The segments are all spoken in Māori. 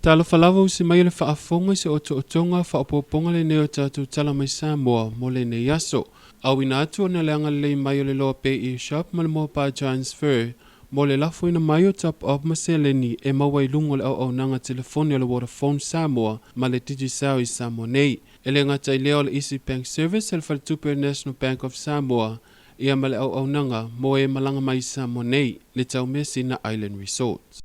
Talo falava usi mai le whaafonga se otonga whaapoponga le neo tātou tala mai Samoa mo le ne yaso. Awina atu o na leanga le mai o le loa pay e-shop ma le moa pa transfer. Mo le lafo ina mai o top of maseleni e mawai lungo le au nanga telefoni o le Vodafone Samoa ma le Digicel i Samoa nei. E le ngata i leo le Easy Bank Service e le Whalatupe National Bank of Samoa. Ia ma le au nanga mo e malanga mai Samoa nei le tau mesi na Island Resorts.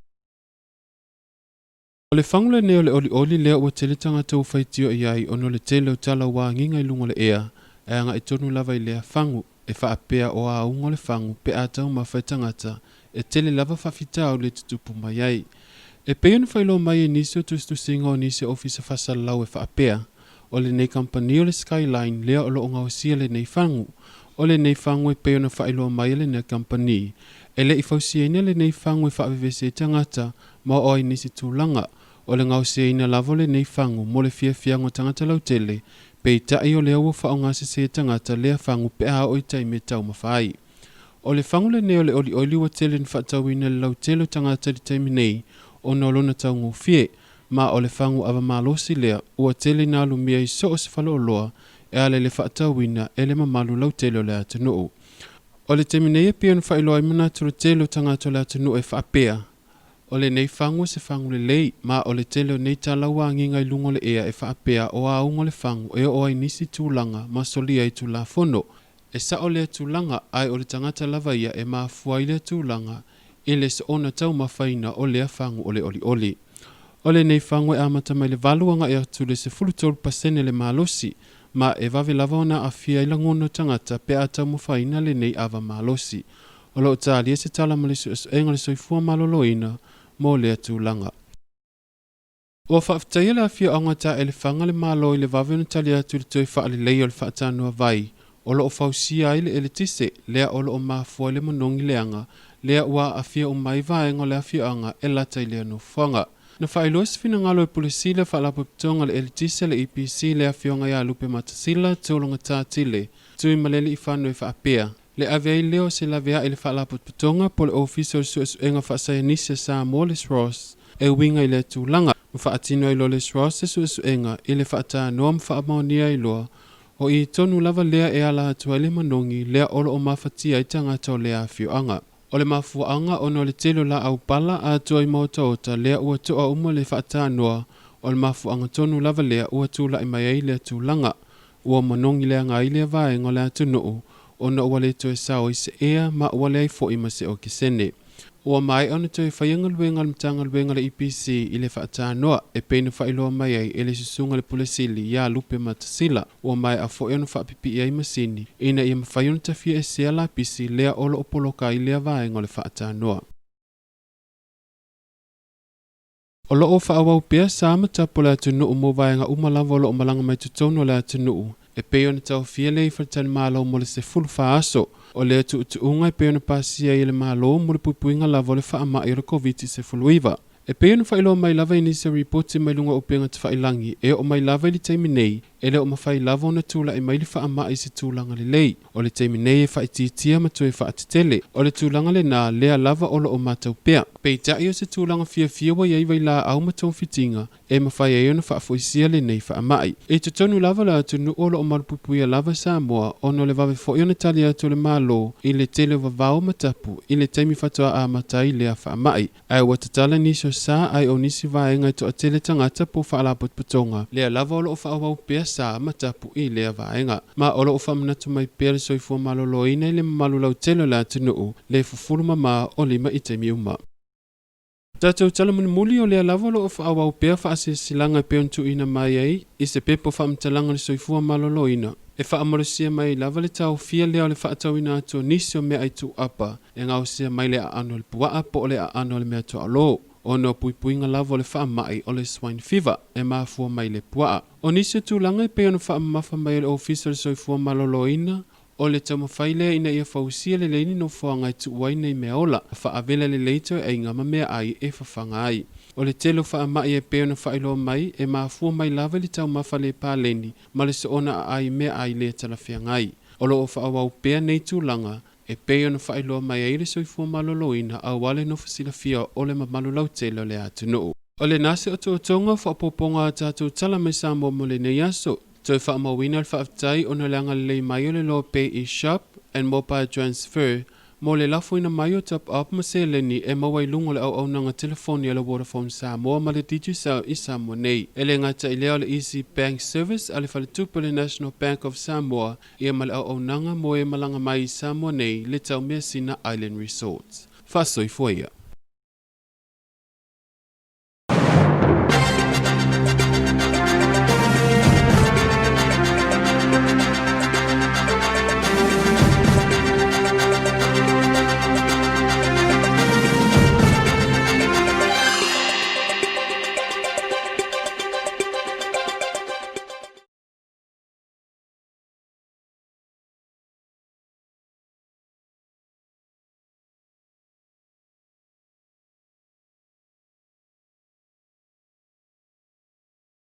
O le whangule neo le oli leo ua tele tangata uwhaitio iai ono le tele o tala wā nginga i lungo le ea e anga i tonu lava i lea whangu e whaapea o a ungo le whangu pe a tau mawhai tangata e tele lava whawhitao le tutupu mai ai. E peon whailo mai e nisi o tustu singa o nisi ofisa whasalau e whaapea o le nei company o le Skyline lea o lo o ngausia le nei whangu o le nei whangu e peon whailo mai le nei company e le i fausienia le nei whangu e whaavevese tangata ma o ai nisi tūlanga o le ngausia ina lavo le nei whangu mo le fia ngo tangata lautele pe i tai o lea ua whaongase se tangata lea whangu pe a o i taime tau mawhai. O le whangu le neo le oli ua tele ni whaatauina le lautele tangata li taime nei o nolona tau ngufie ma o le whangu ava malosi lea ua tele na alumia i so o se whalo loa e ale le whaatauina e le mamalu lautele o le atanuu. O le taime nei e pia ni whailoa i mana turu tele tangata o le atanuu e whaapea. O le nei whangu se whangu le lei, ma o le tele o nei talawa nginga i lungo le ea e whaapea o a ungo le whangu e o ai nisi tūlanga ma solia i tūla fono. E sa o le tūlanga ai o le tangata lava ia e maa fua i le tūlanga i le se ona tau mawhaina o lea whangu o le oli. O le nei whangu e amata mai le valuanga e atu le se fulutolu% le malosi, ma e vave lava ona a fia i langono tangata pe a tau mawhaina le nei ava malosi. O lo talia se tala ma le enga le soifua maloloina mo lea tūlanga. Ua whaaftaia le awhia angata e le whanga le malo i le vave ona talia atu le toi wha le lei o le whaatanua vai. O lo o fausia ai le ele tise, lea o lo o mafua le monongi leanga, lea ua awhia o mai vaenga le awhia anga e lata i lea no whanga. Na whaelua se fina ngalo e polisi le whaalapo pitonga le ele tise le EPC le awhia anga ia lupe matasila tūlanga tātile, tui malele i whanu e whaapea. Le avei leo se la vea ele whaalapo pitonga po le official suenga whaasaya nisi sa mo le Ross e winga i le tūlanga. Mwhaatino i lo le Ross e suenga i le whaata noa mwhaamaonia i loa o i tonu lava lea e ala atua le manongi lea olo o mawhatia i tangata o lea whioanga. O le mafuanga ono le telo la au pala a atua i mautaota lea ua toa uma le whaata noa o le mafuanga tonu lava lea ua tula i mai lea tūlanga. Ua manongi lea ngai lea vaenga lea tunuu ona ua le toe sao i se ea ma ua le ai fo i mase o kisene. Ua mai ona toe whaianga luenga le mtanga luenga le EPC i le whaata noa e peina whailoa mai ai e le susunga le pulesili ia lupe matasila. Ua mai a fo e ona whaapipi i ai masini ina ia mawhaiona tafia e sea la pisi lea olo opoloka i lea vaenga le whaata noa. O lo o whaawau pia sa matapo le atunuu mo vaenga umalava o lo o malanga mai tutono le atunuu. E peona tau fia le i whatani malo mo le se fulu whaaso. O le atu utuunga e peona pasia i le malo mo le puipuinga lava o le whaama i COVID se fuluiva. E peona whailo mai lava i nisa reporti mai lunga upenga te whailangi e o mai lava i le taimi nei e le o mawhai lava o na tūla i mai le whaama i se tūlanga le lei. O le taimi nei e whaititia ma tue whaatitele. O le tūlanga le nā lea lava o lo o matau pea. Pei tai o se tūlanga fia wa iai vai la au matau fitinga e mawhai e ona whaafoisia le nei whaamai. E te tonu lava la atunu o lo o marupupuia lava Samoa ono le vave fo iona tali atu le malo i le tele vavao matapu i le taimi whatoa a matai lea whaamai. Ai watatala niso sa ai o nisi vaenga i to atele tangata po whaalapot patonga. Lea lava o lo o whaawau pea sa matapu i lea vaenga. Ma o lo o whamanatu mai pea le soifua malolo ina i le malu lau telo la atunuu le fufuru mama o lima i taimi uma. Tātou talamuni muli o lea lava lo o whaawau pea whaasilanga peontu ina mai ai i se pepo whaamtalanga le soifua malolo ina. E whaamorosia mai lava le tau fia lea o le whaatau ina atua nisi o mea i tu apa e ngausia mai le a ano le puaa po o le a ano le mea tu alo. O no puipuinga lava o le whaamai o le swine fever e maafua mai le puaa. O nisi o tūlanga e peo na whaamafa mai le official soifua malolo ina o le tau mawhailea ina ia fausia le leini no whaanga i tuwai nei mea ola. Whaavela le leito e ingama mea ai e whawhanga ai. O le telo whaamai e peo na whailoa mai e maafua mai lava le tau mafa le pāleni ma le se ona a ai mea ai le talawhia ngai. O lo o whaawau pea nei tūlanga e peo na whailoa mai e le soifua malolo ina a wale no fasilafia o le mamalu lau telo le atunuu. O le nase o tōtonga whaapoponga tātou tala me Samoa mo le nei aso. Toi whaamawina le whaafitai o na langa le mai o le lo pay e shop and mobile transfer. Mo le lafoina mai o top up ma se leni e mawai lungo le au nanga telefoni ala Vodafone Samoa ma le Digicel i Samoa nei. Ele ngata i leo le Easy Bank Service ale fale tupu le National Bank of Samoa ia ma le au nanga mo e malanga mai i Samoa nei le tau mea sina Island Resorts. Fasoi fuia.